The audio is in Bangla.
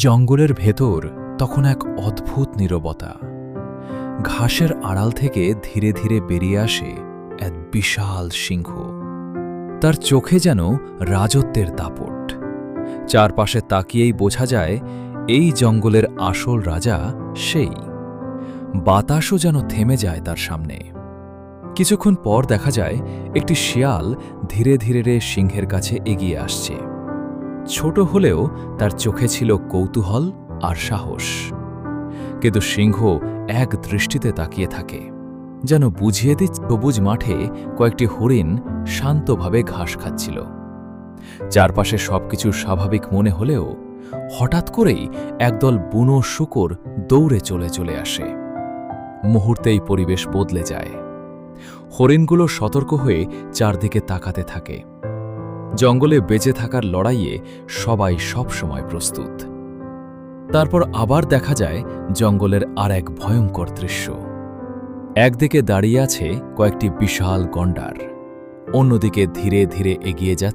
জঙ্গলের ভেতর তখন এক অদ্ভুত নীরবতা। ঘাসের আড়াল থেকে ধীরে ধীরে বেরিয়ে আসে এক বিশাল সিংহ। তার চোখে যেন রাজত্বের দাপট। চারপাশে তাকিয়েই বোঝা যায় এই জঙ্গলের আসল রাজা সেই। বাতাসও যেন থেমে যায় তার সামনে। কিছুক্ষণ পর দেখা যায় একটি শিয়াল ধীরে ধীরে সিংহের কাছে এগিয়ে আসছে। ছোট হলেও তার চোখে ছিল কৌতূহল আর সাহস। কিন্তু সিংহ এক দৃষ্টিতে তাকিয়ে থাকে, যেন বুঝিয়ে দিচ্ছে সবুজ মাঠে কয়েকটি হরিণ শান্তভাবে ঘাস খাচ্ছিল। চারপাশে সবকিছু স্বাভাবিক মনে হলেও হঠাৎ করেই একদল বুনো শূকর দৌড়ে চলে আসে। মুহূর্তেই পরিবেশ বদলে যায়। হরিণগুলো সতর্ক হয়ে চারদিকে তাকাতে থাকে। জঙ্গলে বেঁচে থাকার লড়াইয়ে সবাই সব সময় প্রস্তুত। তারপর আবার দেখা যায় জঙ্গলের আর এক ভয়ঙ্কর দৃশ্য। একদিকে দাঁড়িয়ে আছে কয়েকটি বিশাল গন্ডার, অন্যদিকে ধীরে ধীরে এগিয়ে যাচ্ছে